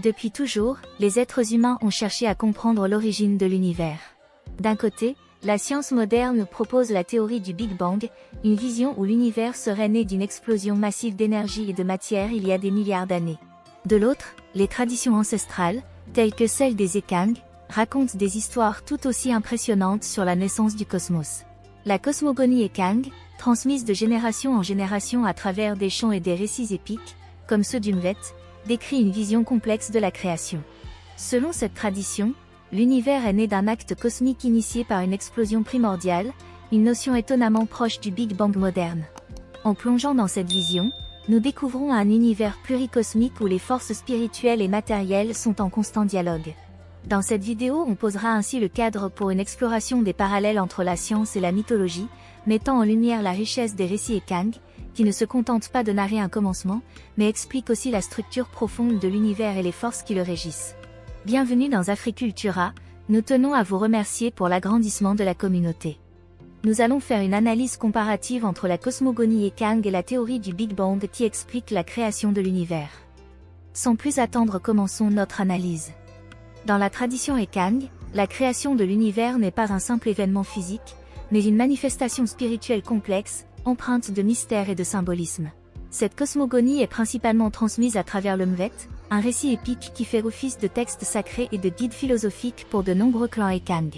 Depuis toujours, les êtres humains ont cherché à comprendre l'origine de l'univers. D'un côté, la science moderne propose la théorie du Big Bang, une vision où l'univers serait né d'une explosion massive d'énergie et de matière il y a des milliards d'années. De l'autre, les traditions ancestrales, telles que celles des Ekang, racontent des histoires tout aussi impressionnantes sur la naissance du cosmos. La cosmogonie Ekang, transmise de génération en génération à travers des chants et des récits épiques, comme ceux d'Umvet, décrit une vision complexe de la création. Selon cette tradition, l'univers est né d'un acte cosmique initié par une explosion primordiale, une notion étonnamment proche du Big Bang moderne. En plongeant dans cette vision, nous découvrons un univers pluricosmique où les forces spirituelles et matérielles sont en constant dialogue. Dans cette vidéo, on posera ainsi le cadre pour une exploration des parallèles entre la science et la mythologie, mettant en lumière la richesse des récits Ekang, qui ne se contentent pas de narrer un commencement, mais expliquent aussi la structure profonde de l'univers et les forces qui le régissent. Bienvenue dans Africultura, nous tenons à vous remercier pour l'agrandissement de la communauté. Nous allons faire une analyse comparative entre la cosmogonie Ekang et la théorie du Big Bang qui explique la création de l'univers. Sans plus attendre, commençons notre analyse. Dans la tradition Ekang, la création de l'univers n'est pas un simple événement physique, mais une manifestation spirituelle complexe, empreinte de mystère et de symbolisme. Cette cosmogonie est principalement transmise à travers le Mvet, un récit épique qui fait office de texte sacré et de guide philosophique pour de nombreux clans Ekang.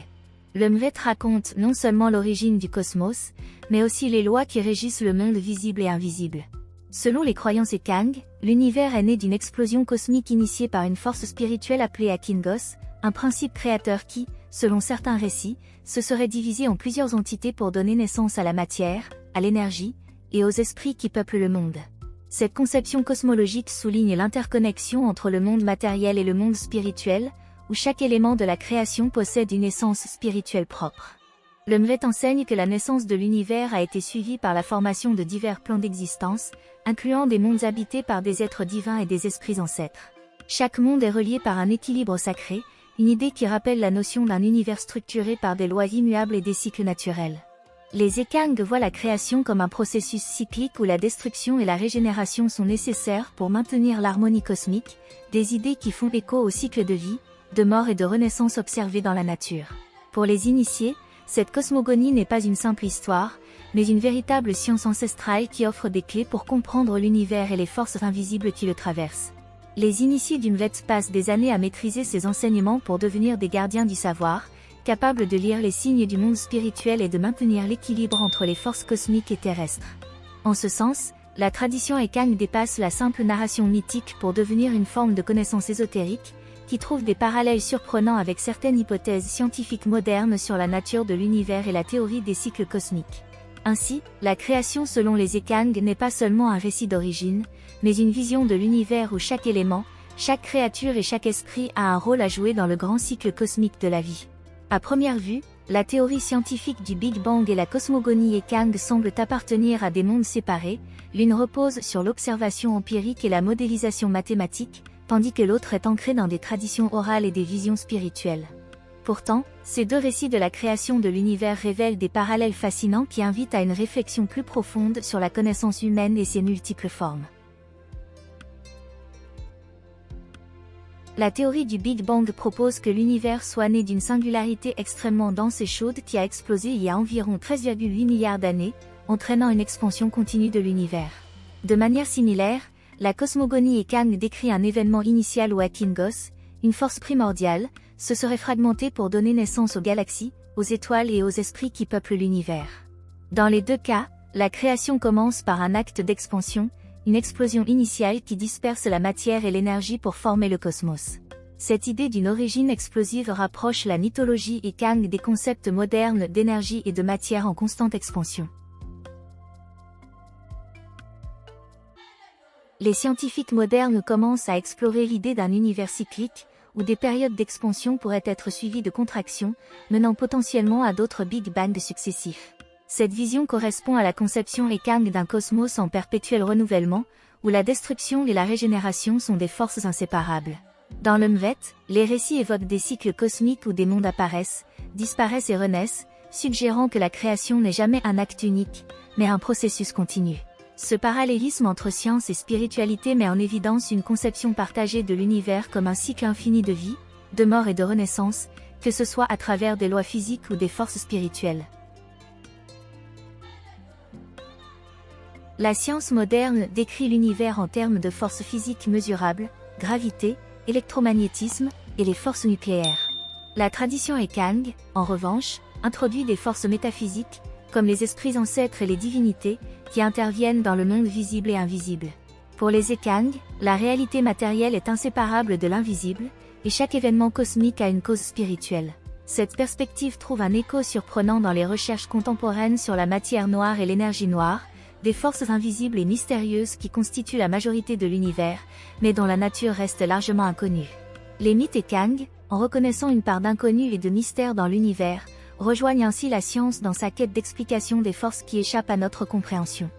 Le Mvet raconte non seulement l'origine du cosmos, mais aussi les lois qui régissent le monde visible et invisible. Selon les croyances Ekang, l'univers est né d'une explosion cosmique initiée par une force spirituelle appelée Akingos, un principe créateur qui, selon certains récits, se serait divisé en plusieurs entités pour donner naissance à la matière, à l'énergie, et aux esprits qui peuplent le monde. Cette conception cosmologique souligne l'interconnexion entre le monde matériel et le monde spirituel, où chaque élément de la création possède une essence spirituelle propre. Le Mvet enseigne que la naissance de l'univers a été suivie par la formation de divers plans d'existence, incluant des mondes habités par des êtres divins et des esprits ancêtres. Chaque monde est relié par un équilibre sacré, une idée qui rappelle la notion d'un univers structuré par des lois immuables et des cycles naturels. Les Ekang voient la création comme un processus cyclique où la destruction et la régénération sont nécessaires pour maintenir l'harmonie cosmique, des idées qui font écho au cycle de vie, de mort et de renaissance observés dans la nature. Pour les initiés, cette cosmogonie n'est pas une simple histoire, mais une véritable science ancestrale qui offre des clés pour comprendre l'univers et les forces invisibles qui le traversent. Les initiés d'Umvet passent des années à maîtriser ces enseignements pour devenir des gardiens du savoir, capables de lire les signes du monde spirituel et de maintenir l'équilibre entre les forces cosmiques et terrestres. En ce sens, la tradition Ekang dépasse la simple narration mythique pour devenir une forme de connaissance ésotérique, qui trouve des parallèles surprenants avec certaines hypothèses scientifiques modernes sur la nature de l'univers et la théorie des cycles cosmiques. Ainsi, la création selon les Ekang n'est pas seulement un récit d'origine, mais une vision de l'univers où chaque élément, chaque créature et chaque esprit a un rôle à jouer dans le grand cycle cosmique de la vie. À première vue, la théorie scientifique du Big Bang et la cosmogonie Ekang semblent appartenir à des mondes séparés, l'une repose sur l'observation empirique et la modélisation mathématique, tandis que l'autre est ancrée dans des traditions orales et des visions spirituelles. Pourtant, ces deux récits de la création de l'univers révèlent des parallèles fascinants qui invitent à une réflexion plus profonde sur la connaissance humaine et ses multiples formes. La théorie du Big Bang propose que l'univers soit né d'une singularité extrêmement dense et chaude qui a explosé il y a environ 13,8 milliards d'années, entraînant une expansion continue de l'univers. De manière similaire, la cosmogonie Ekang décrit un événement initial où Akingos, une force primordiale, se serait fragmentée pour donner naissance aux galaxies, aux étoiles et aux esprits qui peuplent l'univers. Dans les deux cas, la création commence par un acte d'expansion, une explosion initiale qui disperse la matière et l'énergie pour former le cosmos. Cette idée d'une origine explosive rapproche la mythologie Ekang des concepts modernes d'énergie et de matière en constante expansion. Les scientifiques modernes commencent à explorer l'idée d'un univers cyclique, où des périodes d'expansion pourraient être suivies de contractions, menant potentiellement à d'autres Big Bang successifs. Cette vision correspond à la conception Ekang d'un cosmos en perpétuel renouvellement, où la destruction et la régénération sont des forces inséparables. Dans le Mvet, les récits évoquent des cycles cosmiques où des mondes apparaissent, disparaissent et renaissent, suggérant que la création n'est jamais un acte unique, mais un processus continu. Ce parallélisme entre science et spiritualité met en évidence une conception partagée de l'univers comme un cycle infini de vie, de mort et de renaissance, que ce soit à travers des lois physiques ou des forces spirituelles. La science moderne décrit l'univers en termes de forces physiques mesurables, gravité, électromagnétisme et les forces nucléaires. La tradition Ekang, en revanche, introduit des forces métaphysiques, comme les esprits ancêtres et les divinités, qui interviennent dans le monde visible et invisible. Pour les Ekang, la réalité matérielle est inséparable de l'invisible, et chaque événement cosmique a une cause spirituelle. Cette perspective trouve un écho surprenant dans les recherches contemporaines sur la matière noire et l'énergie noire, des forces invisibles et mystérieuses qui constituent la majorité de l'univers, mais dont la nature reste largement inconnue. Les mythes Ekang, en reconnaissant une part d'inconnu et de mystère dans l'univers, rejoignent ainsi la science dans sa quête d'explication des forces qui échappent à notre compréhension.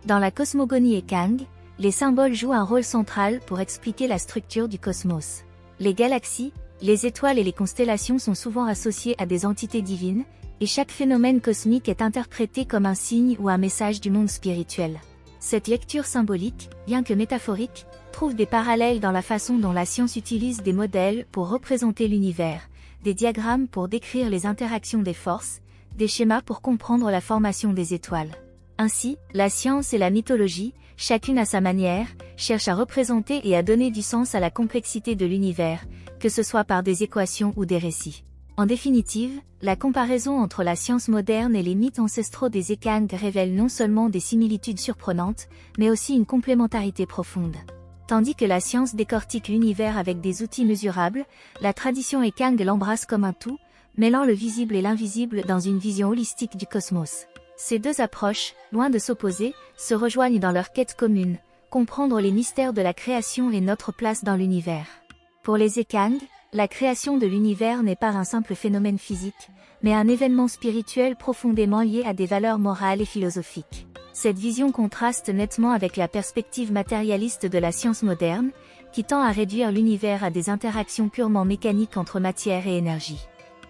Dans la cosmogonie Ekang, les symboles jouent un rôle central pour expliquer la structure du cosmos. Les galaxies, les étoiles et les constellations sont souvent associées à des entités divines, et chaque phénomène cosmique est interprété comme un signe ou un message du monde spirituel. Cette lecture symbolique, bien que métaphorique, trouve des parallèles dans la façon dont la science utilise des modèles pour représenter l'univers, des diagrammes pour décrire les interactions des forces, des schémas pour comprendre la formation des étoiles. Ainsi, la science et la mythologie, chacune à sa manière, cherchent à représenter et à donner du sens à la complexité de l'univers, que ce soit par des équations ou des récits. En définitive, la comparaison entre la science moderne et les mythes ancestraux des Ekang révèle non seulement des similitudes surprenantes, mais aussi une complémentarité profonde. Tandis que la science décortique l'univers avec des outils mesurables, la tradition Ekang l'embrasse comme un tout, mêlant le visible et l'invisible dans une vision holistique du cosmos. Ces deux approches, loin de s'opposer, se rejoignent dans leur quête commune, comprendre les mystères de la création et notre place dans l'univers. Pour les Ekang, la création de l'univers n'est pas un simple phénomène physique, mais un événement spirituel profondément lié à des valeurs morales et philosophiques. Cette vision contraste nettement avec la perspective matérialiste de la science moderne, qui tend à réduire l'univers à des interactions purement mécaniques entre matière et énergie.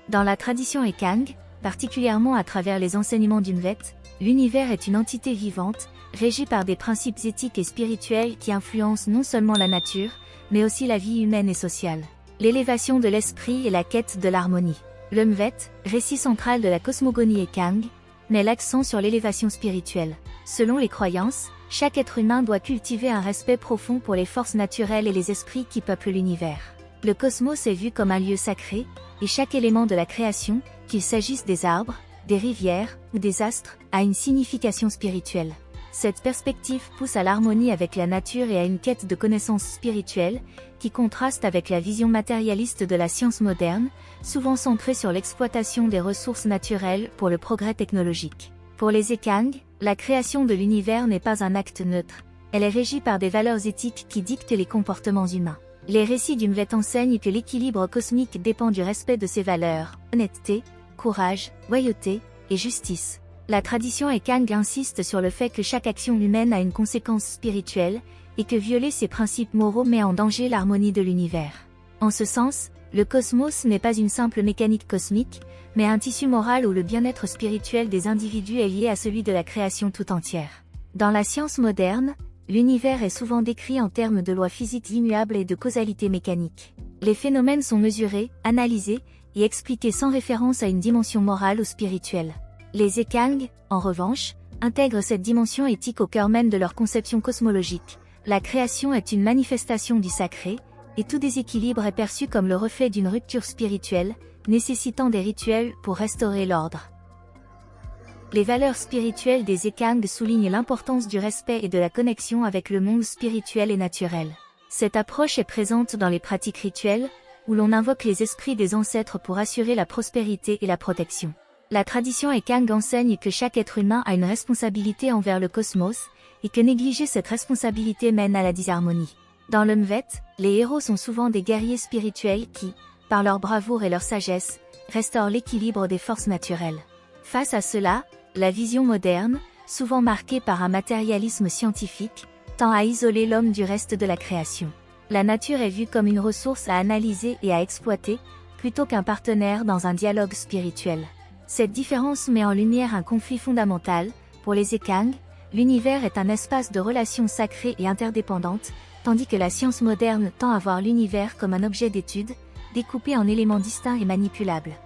Dans la tradition Ekang, particulièrement à travers les enseignements d'Umvet, l'univers est une entité vivante, régie par des principes éthiques et spirituels qui influencent non seulement la nature, mais aussi la vie humaine et sociale. L'élévation de l'esprit et la quête de l'harmonie. L'Umvet, récit central de la cosmogonie Ekang, met l'accent sur l'élévation spirituelle. Selon les croyances, chaque être humain doit cultiver un respect profond pour les forces naturelles et les esprits qui peuplent l'univers. Le cosmos est vu comme un lieu sacré, et chaque élément de la création, qu'il s'agisse des arbres, des rivières ou des astres, a une signification spirituelle. Cette perspective pousse à l'harmonie avec la nature et à une quête de connaissances spirituelles, qui contraste avec la vision matérialiste de la science moderne, souvent centrée sur l'exploitation des ressources naturelles pour le progrès technologique. Pour les Ekang, la création de l'univers n'est pas un acte neutre, elle est régie par des valeurs éthiques qui dictent les comportements humains. Les récits d'Umvet enseignent que l'équilibre cosmique dépend du respect de ces valeurs, honnêteté, courage, loyauté et justice. La tradition Ekang insiste sur le fait que chaque action humaine a une conséquence spirituelle, et que violer ces principes moraux met en danger l'harmonie de l'univers. En ce sens, le cosmos n'est pas une simple mécanique cosmique, mais un tissu moral où le bien-être spirituel des individus est lié à celui de la création tout entière. Dans la science moderne, l'univers est souvent décrit en termes de lois physiques immuables et de causalité mécanique. Les phénomènes sont mesurés, analysés, et expliqués sans référence à une dimension morale ou spirituelle. Les Ekang, en revanche, intègrent cette dimension éthique au cœur même de leur conception cosmologique. La création est une manifestation du sacré, et tout déséquilibre est perçu comme le reflet d'une rupture spirituelle, nécessitant des rituels pour restaurer l'ordre. Les valeurs spirituelles des Ekang soulignent l'importance du respect et de la connexion avec le monde spirituel et naturel. Cette approche est présente dans les pratiques rituelles, où l'on invoque les esprits des ancêtres pour assurer la prospérité et la protection. La tradition Ekang enseigne que chaque être humain a une responsabilité envers le cosmos, et que négliger cette responsabilité mène à la disharmonie. Dans l'Umvet, les héros sont souvent des guerriers spirituels qui, par leur bravoure et leur sagesse, restaurent l'équilibre des forces naturelles. Face à cela, la vision moderne, souvent marquée par un matérialisme scientifique, tend à isoler l'homme du reste de la création. La nature est vue comme une ressource à analyser et à exploiter, plutôt qu'un partenaire dans un dialogue spirituel. Cette différence met en lumière un conflit fondamental. Pour les Ekang, l'univers est un espace de relations sacrées et interdépendantes, tandis que la science moderne tend à voir l'univers comme un objet d'étude, découpé en éléments distincts et manipulables.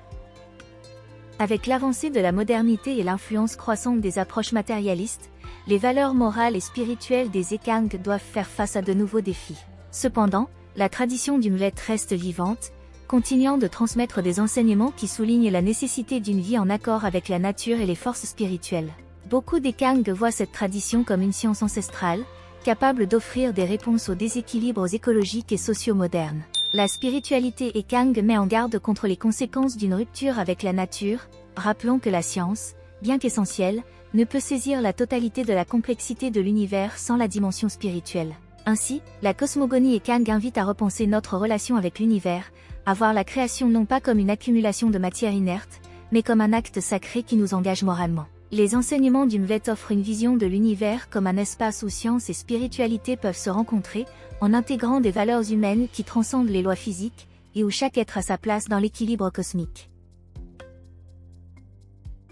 Avec l'avancée de la modernité et l'influence croissante des approches matérialistes, les valeurs morales et spirituelles des Ekang doivent faire face à de nouveaux défis. Cependant, la tradition d'une Nuleth reste vivante, continuant de transmettre des enseignements qui soulignent la nécessité d'une vie en accord avec la nature et les forces spirituelles. Beaucoup d'Ekang voient cette tradition comme une science ancestrale, capable d'offrir des réponses aux déséquilibres écologiques et sociaux modernes. La spiritualité Ekang met en garde contre les conséquences d'une rupture avec la nature, rappelons que la science, bien qu'essentielle, ne peut saisir la totalité de la complexité de l'univers sans la dimension spirituelle. Ainsi, la cosmogonie Ekang invite à repenser notre relation avec l'univers, à voir la création non pas comme une accumulation de matière inerte, mais comme un acte sacré qui nous engage moralement. Les enseignements du Nuleth offrent une vision de l'univers comme un espace où science et spiritualité peuvent se rencontrer, en intégrant des valeurs humaines qui transcendent les lois physiques, et où chaque être a sa place dans l'équilibre cosmique.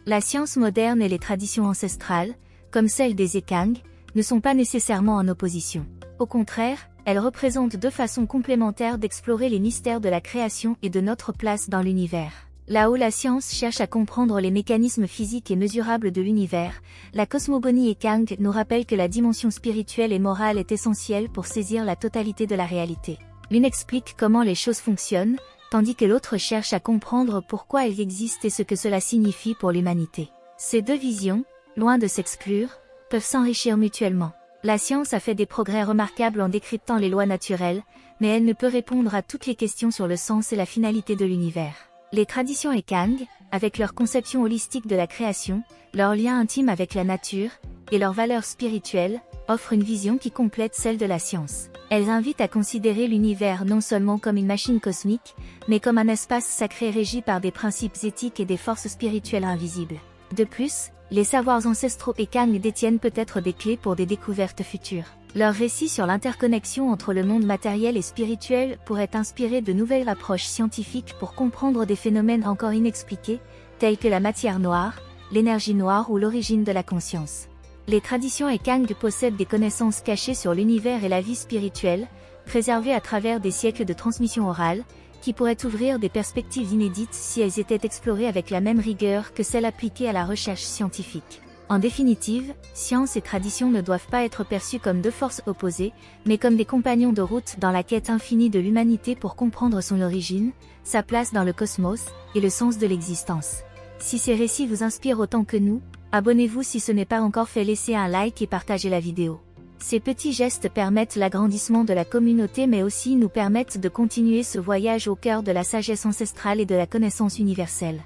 La science moderne et les traditions ancestrales, comme celles des Ekang, ne sont pas nécessairement en opposition. Au contraire, elles représentent deux façons complémentaires d'explorer les mystères de la création et de notre place dans l'univers. Là où la science cherche à comprendre les mécanismes physiques et mesurables de l'univers, la cosmogonie Ekang nous rappelle que la dimension spirituelle et morale est essentielle pour saisir la totalité de la réalité. L'une explique comment les choses fonctionnent, tandis que l'autre cherche à comprendre pourquoi elles existent et ce que cela signifie pour l'humanité. Ces deux visions, loin de s'exclure, peuvent s'enrichir mutuellement. La science a fait des progrès remarquables en décryptant les lois naturelles, mais elle ne peut répondre à toutes les questions sur le sens et la finalité de l'univers. Les traditions Ekang, avec leur conception holistique de la création, leur lien intime avec la nature, et leurs valeurs spirituelles, offrent une vision qui complète celle de la science. Elles invitent à considérer l'univers non seulement comme une machine cosmique, mais comme un espace sacré régi par des principes éthiques et des forces spirituelles invisibles. De plus, les savoirs ancestraux Ekang détiennent peut-être des clés pour des découvertes futures. Leurs récits sur l'interconnexion entre le monde matériel et spirituel pourraient inspirer de nouvelles approches scientifiques pour comprendre des phénomènes encore inexpliqués, tels que la matière noire, l'énergie noire ou l'origine de la conscience. Les traditions Ekang possèdent des connaissances cachées sur l'univers et la vie spirituelle, préservées à travers des siècles de transmission orale, qui pourraient ouvrir des perspectives inédites si elles étaient explorées avec la même rigueur que celle appliquée à la recherche scientifique. En définitive, science et tradition ne doivent pas être perçues comme deux forces opposées, mais comme des compagnons de route dans la quête infinie de l'humanité pour comprendre son origine, sa place dans le cosmos, et le sens de l'existence. Si ces récits vous inspirent autant que nous, abonnez-vous si ce n'est pas encore fait, laissez un like et partagez la vidéo. Ces petits gestes permettent l'agrandissement de la communauté mais aussi nous permettent de continuer ce voyage au cœur de la sagesse ancestrale et de la connaissance universelle.